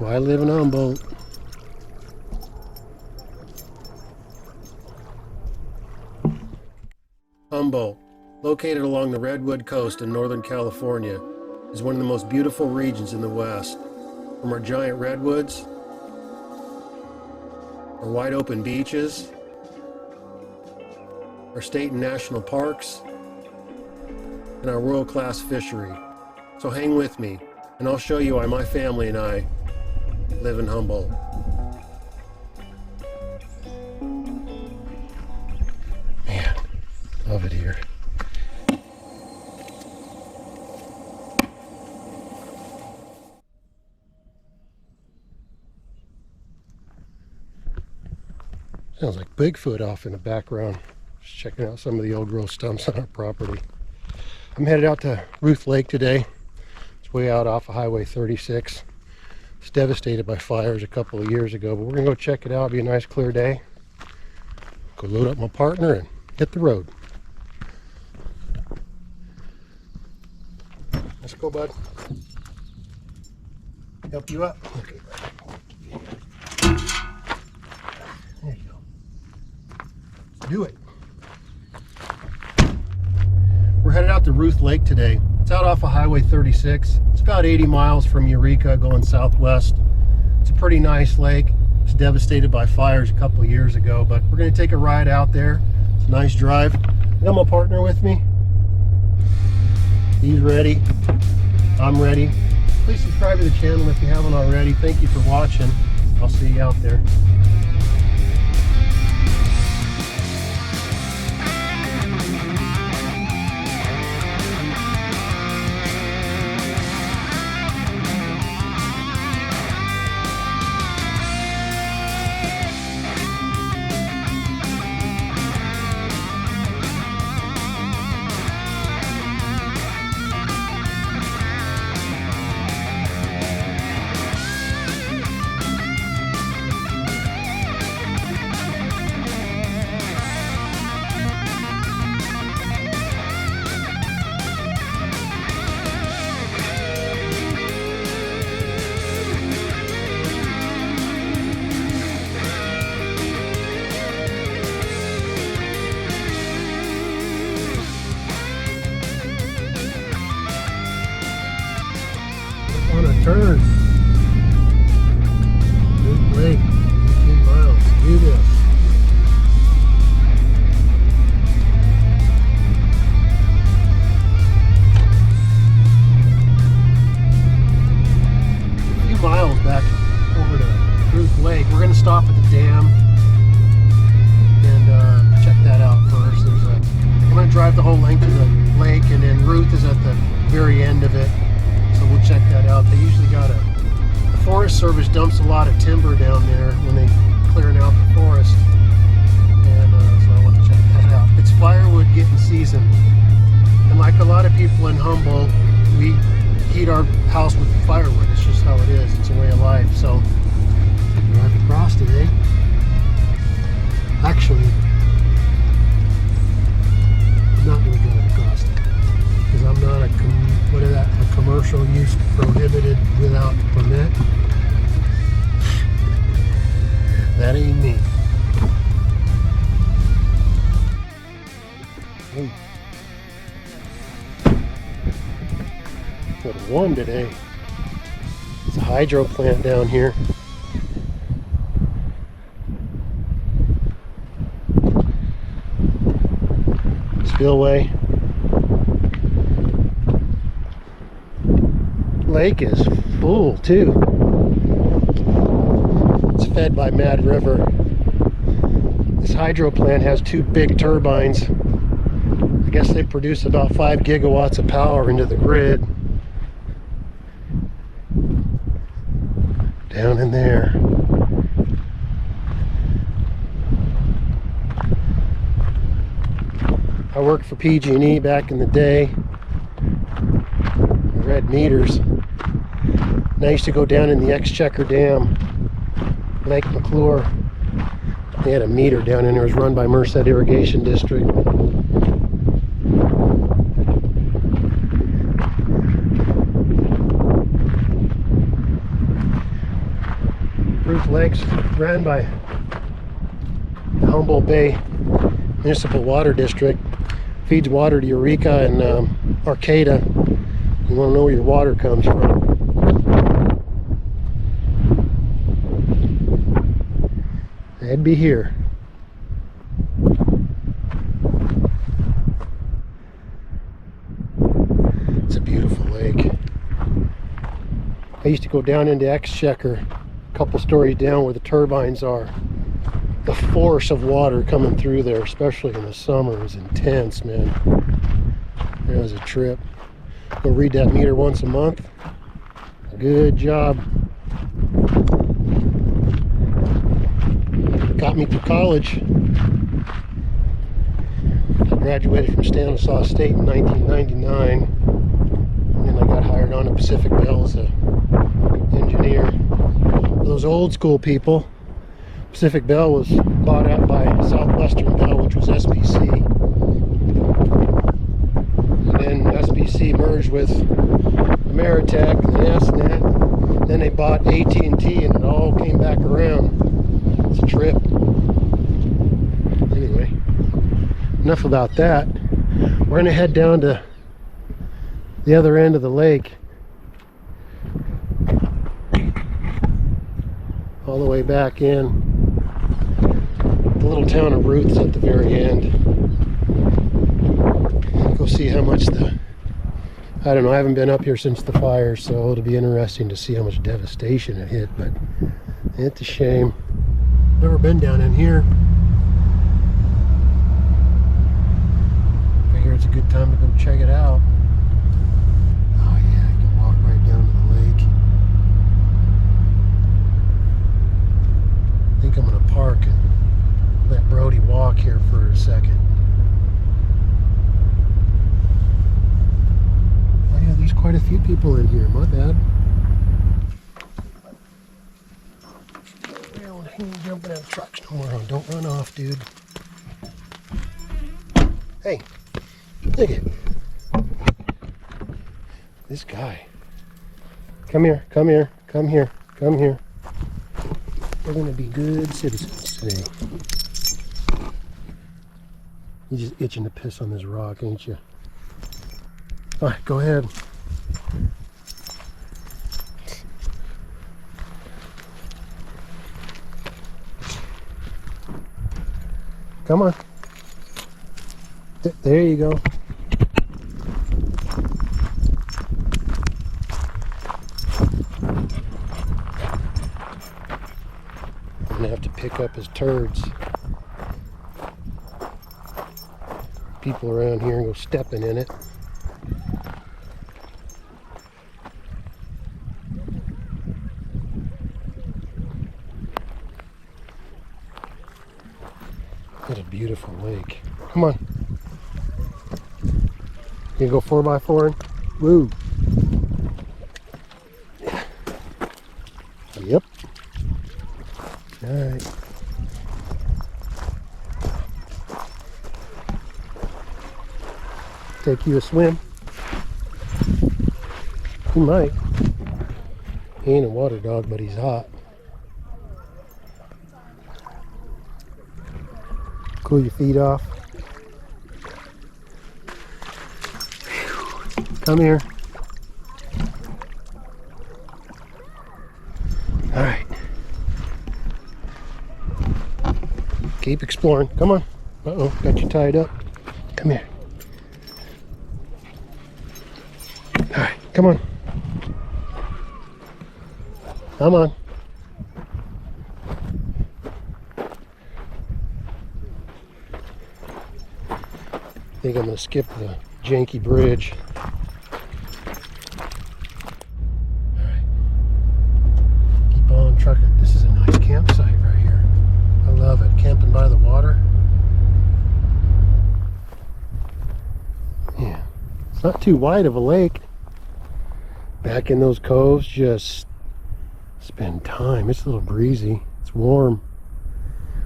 why I live in Humboldt. Humboldt, located along the Redwood Coast in Northern California, is one of the most beautiful regions in the West. From our giant redwoods, our wide open beaches, our state and national parks, and our world-class fishery. So hang with me, and I'll show you why my family and I live in Humboldt. Man, love it here. Sounds like Bigfoot off in the background. Just checking out some of the old growth stumps on our property. I'm headed out to Ruth Lake today. It's way out off of Highway 36. It's devastated by fires a couple of years ago, but we're gonna go check it out. It'll be a nice clear day. Go load up my partner and hit the road. Let's go, bud. Help you up? Okay. There you go. Let's do it. We're headed out to Ruth Lake today. It's out off of Highway 36. It's about 80 miles from Eureka going southwest. It's a pretty nice lake. It was devastated by fires a couple of years ago, but we're going to take a ride out there. It's a nice drive. I got my partner with me. He's ready. I'm ready. Please subscribe to the channel if you haven't already. Thank you for watching. I'll see you out there. On a turn. Ruth Lake, 18 miles. Do this. A few miles back over to Ruth Lake. We're going to stop at the dam and check that out first. I'm going to drive the whole length of the lake, and then Ruth is at the very end of it. So we'll check that out. They usually got the Forest Service dumps a lot of timber down there when they clearing out the forest, and so I want to check that out. It's firewood getting seasoned, and like a lot of people in Humboldt, we heat our house with firewood. It's just how it is. It's a way of life. So drive across today. Actually, I'm not going to drive across it because I'm not a commercial use prohibited without permit. That ain't me. Ooh. A little warm today. It's a hydro plant down here. Spillway. Lake is full too. It's fed by Mad River. This hydro plant has two big turbines. I guess they produce about 5 gigawatts of power into the grid. Down in there. I worked for PG&E back in the day. I read meters. And I used to go down in the Exchequer Dam, Lake McClure. They had a meter down in there. It was run by Merced Irrigation District. Lake's ran by the Humboldt Bay Municipal Water District. Feeds water to Eureka and Arcata. You want to know where your water comes from. It'd be here. It's a beautiful lake. I used to go down into Exchequer, a couple stories down where the turbines are. The force of water coming through there, especially in the summer, is intense, man. It was a trip. Go read that meter once a month. Good job. Got me through college. I graduated from Stanislaus State in 1999. And then I got hired on at Pacific Bell as an engineer. For those old school people, Pacific Bell was bought out by Southwestern Bell, which was SBC. And then SBC merged with Ameritech and SNet. Then they bought AT&T and it all came back around. It's a trip. Anyway, enough about that. We're going to head down to the other end of the lake. All the way back in. The little town of Ruth's at the very end. Go see how much I don't know, I haven't been up here since the fire, so it'll be interesting to see how much devastation it hit, but it's a shame. Never been down in here. Figure it's a good time to go check it out. Oh yeah, you can walk right down to the lake. I think I'm gonna park and let Brody walk here for a second. Oh yeah, there's quite a few people in here, my bad. Well, he ain't jumping out of trucks no more. Don't run off, dude. Hey, look at this guy. Come here, come here, come here, come here. We're gonna be good citizens today. You're just itching to piss on this rock, ain't you? All right, go ahead. Come on. There you go. I'm gonna have to pick up his turds. People around here and go stepping in it. What a beautiful lake. Come on. You go 4x4? Woo. Yep. Alright. Take you a swim? He might. He ain't a water dog, but he's hot. Cool your feet off. Come here. All right. Keep exploring. Come on. Uh-oh, got you tied up. Come here. All right, come on. Come on. I think I'm going to skip the janky bridge. Alright. Keep on trucking. This is a nice campsite right here. I love it. Camping by the water. Yeah. It's not too wide of a lake. Back in those coves, just spend time. It's a little breezy. It's warm.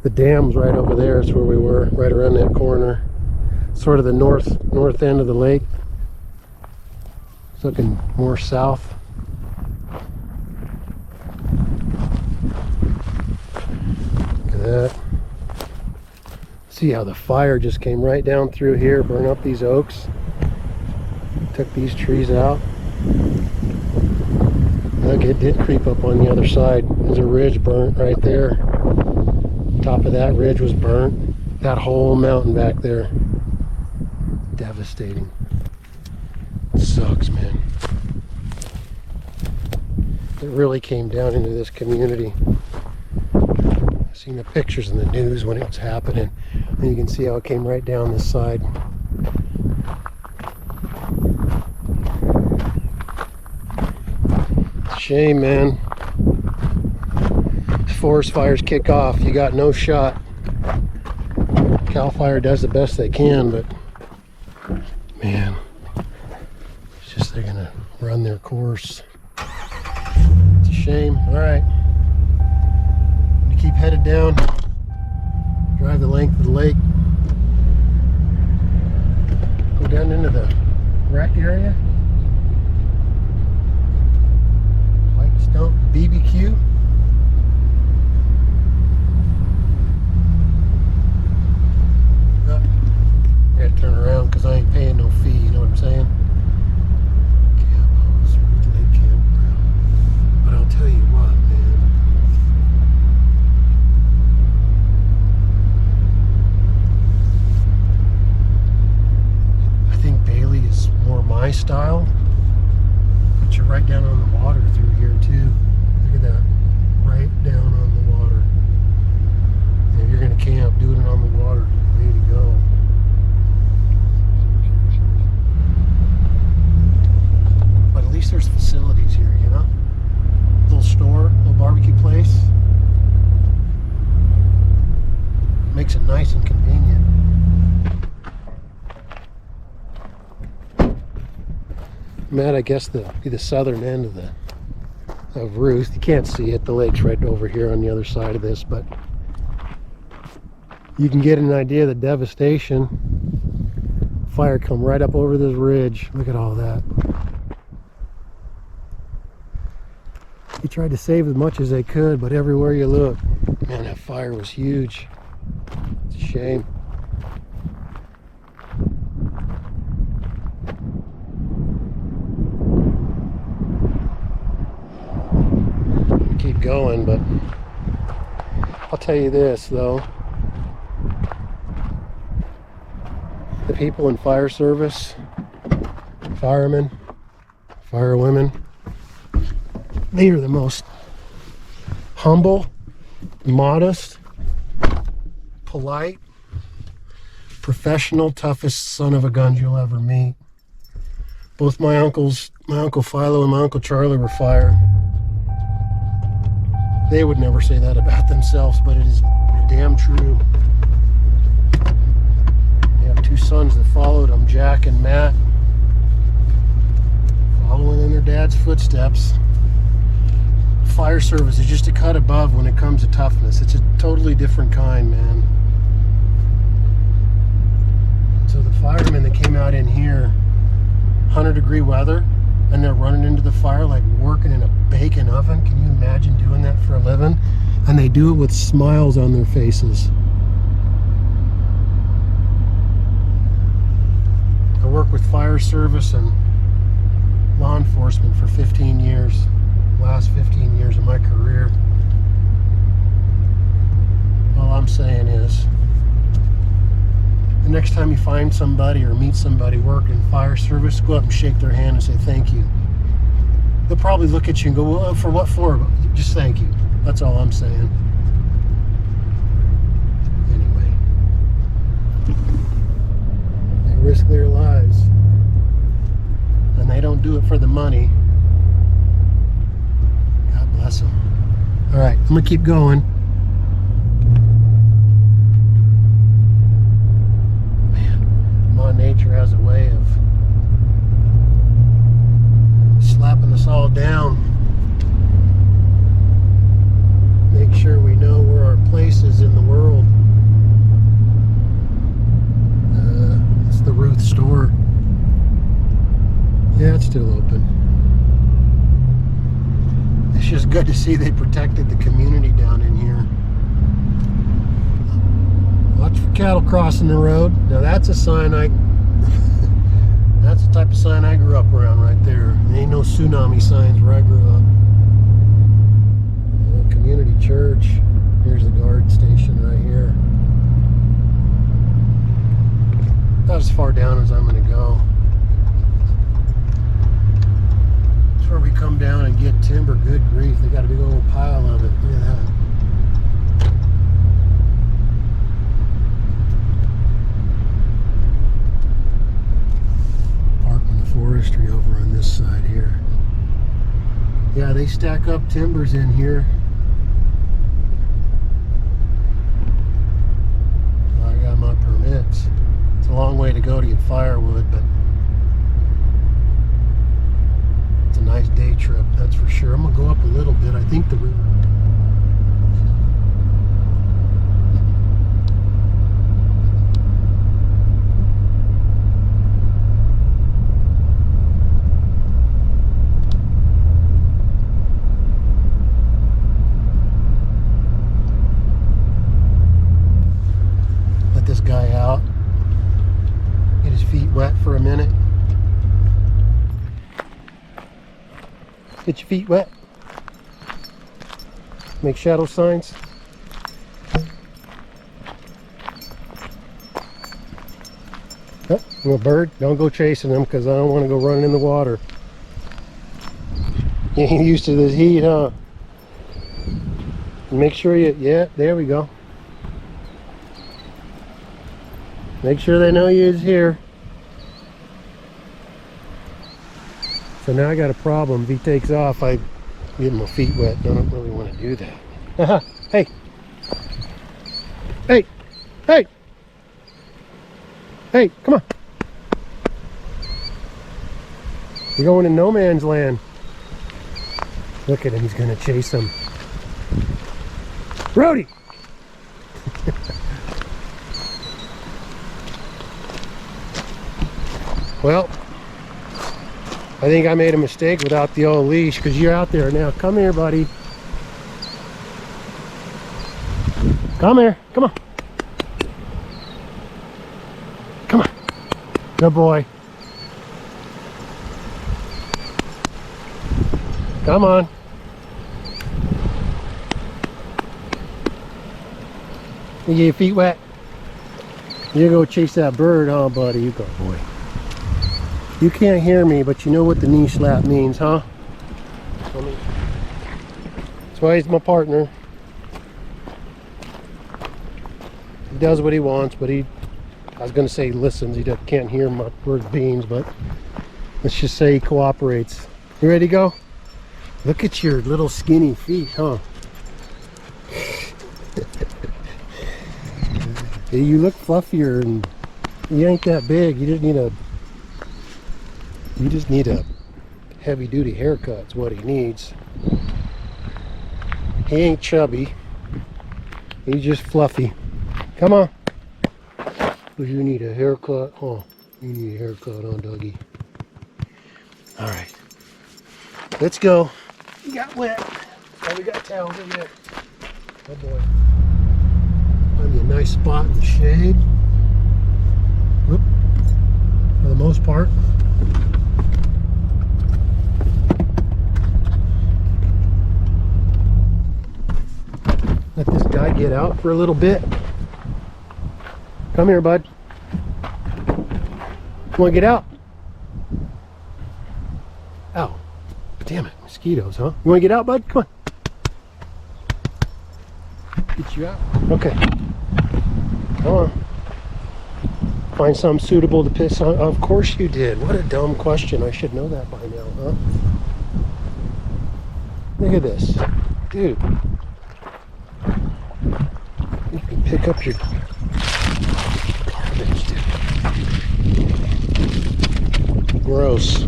The dam's right over there. It's where we were, right around that corner. Sort of the north end of the lake. It's looking more south. that. See how the fire just came right down through here, burned up these oaks, took these trees out. Look, it did creep up on the other side. There's a ridge burnt right there. Top of that ridge was burnt. That whole mountain back there. Devastating. It sucks, man. It really came down into this community. I've seen the pictures in the news when it was happening. And you can see how it came right down this side. Shame, man. Forest fires kick off, you got no shot. Cal Fire does the best they can, but man, it's just they're gonna run their course. It's a shame. All right, I'm gonna keep headed down, drive the length of the lake, go down into the rec area, White Stump BBQ. Turn around because I ain't paying no fee, you know what I'm saying? Camp house, Ruth Lake campground. But I'll tell you what, man. I think Bailey is more my style. But you're right down on the water through here too. Look at that. Right down on the water. And if you're gonna camp, doing it on the water. Way to go. There's facilities here, you know? Little store, little barbecue place. Makes it nice and convenient. Matt, I guess the southern end of Ruth. You can't see it. The lake's right over here on the other side of this, but you can get an idea of the devastation. Fire come right up over this ridge. Look at all that. He tried to save as much as they could, but everywhere you look, man, that fire was huge. It's a shame. Keep going, but I'll tell you this, though. The people in fire service, firemen, firewomen, they are the most humble, modest, polite, professional, toughest son of a gun you'll ever meet. Both my uncles, my Uncle Philo and my Uncle Charlie, were fire. They would never say that about themselves, but it is damn true. They have two sons that followed them, Jack and Matt, following in their dad's footsteps. Fire service is just a cut above when it comes to toughness. It's a totally different kind, man. So the firemen that came out in here, 100-degree weather, and they're running into the fire like working in a baking oven. Can you imagine doing that for a living? And they do it with smiles on their faces. I worked with fire service and law enforcement for 15 years. Last 15 years of my career. All I'm saying is, the next time you find somebody or meet somebody working in fire service, go up and shake their hand and say thank you. They'll probably look at you and go, well, for what for? Just thank you. That's all I'm saying. Anyway, they risk their lives, and they don't do it for the money. Bless them. All right, I'm gonna keep going. Man, Mother Nature has a way of slapping us all down. Make sure we know where our place is in the world. It's the Ruth store. Yeah, it's still open. It's just good to see they protected the community down in here. Watch for cattle crossing the road. Now that's a sign that's the type of sign I grew up around right there. There ain't no tsunami signs where I grew up. Community church. Here's the guard station right here. Not as far down as I'm going to go. That's where we come down and get timber. Good grief, they got a big old pile of it. Look at that. Parking the forestry over on this side here. Yeah, they stack up timbers in here. I got my permits. It's a long way to go to get firewood, but it's a nice day trip, that's for sure. I'm gonna go up a little bit. I think the river. Let this guy out. Get his feet wet for a minute. Get your feet wet. Make shadow signs. Oh, little bird, don't go chasing him because I don't want to go running in the water. You ain't used to this heat, huh? Make sure you, yeah, there we go. Make sure they know you is here. So now I got a problem. If he takes off, I get my feet wet. I don't really want to do that. Hey. Hey. Hey. Hey, come on. You're going in no man's land. Look at him. He's going to chase him. Brody! Well, I think I made a mistake without the old leash because you're out there now. Come here, buddy. Come here. Come on. Come on. Good boy. Come on. You get your feet wet. You go chase that bird, huh, buddy? You go, boy. You can't hear me, but you know what the knee slap means, huh? That's why he's my partner. He does what he wants, but I was going to say he listens. He can't hear my bird beans, but let's just say he cooperates. You ready to go? Look at your little skinny feet, huh? You look fluffier and you ain't that big. You just need a heavy-duty haircut is what he needs. He ain't chubby. He's just fluffy. Come on. You need a haircut. Oh, you need a haircut on Dougie. Alright. Let's go. You got wet. Oh, we got towels in there. Oh boy. Find me a nice spot in the shade. Whoop. For the most part. Let this guy get out for a little bit. Come here, bud. You want to get out? Ow. Damn it. Mosquitoes, huh? You want to get out, bud? Come on. Get you out. Okay. Come on. Find something suitable to piss on. Of course you did. What a dumb question. I should know that by now, huh? Look at this. Dude. You can pick up your garbage, dude. Gross.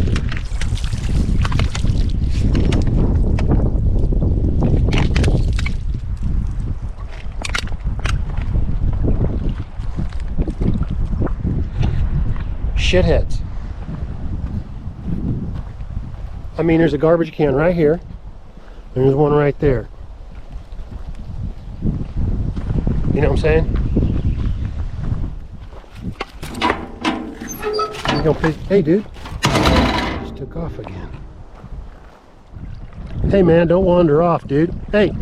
Shitheads. I mean, there's a garbage can right here. And there's one right there. You know what I'm saying? gonna piss. Hey, dude. Just took off again. Hey, man, don't wander off, dude. Hey.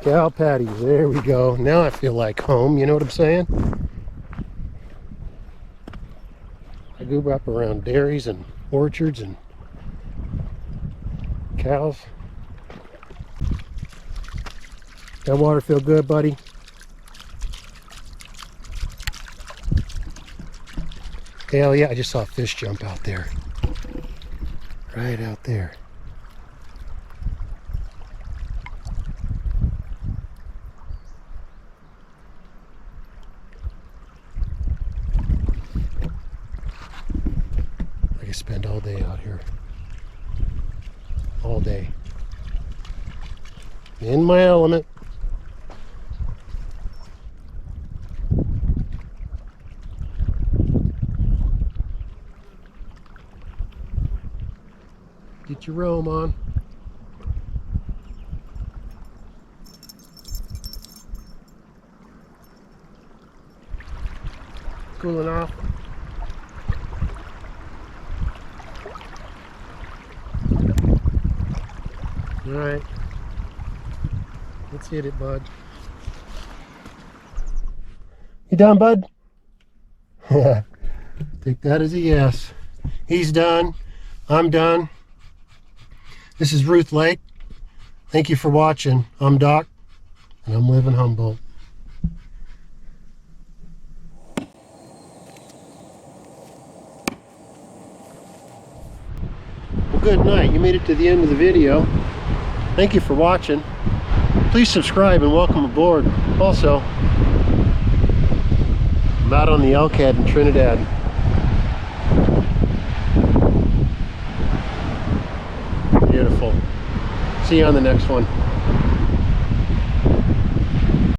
Cow patties. There we go. Now I feel like home. You know what I'm saying? I grew up around dairies and orchards and cows. That water feel good, buddy? Hell yeah, I just saw a fish jump out there. Right out there. I could spend all day out here. All day. In my element. Get your roam on. Cooling off. All right. Let's hit it, bud. You done, bud? Take that as a yes. He's done. I'm done. This is Ruth Lake. Thank you for watching. I'm Doc, and I'm living Humboldt. Well, good night. You made it to the end of the video. Thank you for watching. Please subscribe and welcome aboard. Also, I'm out on the Elkhead in Trinidad. Beautiful. See you on the next one.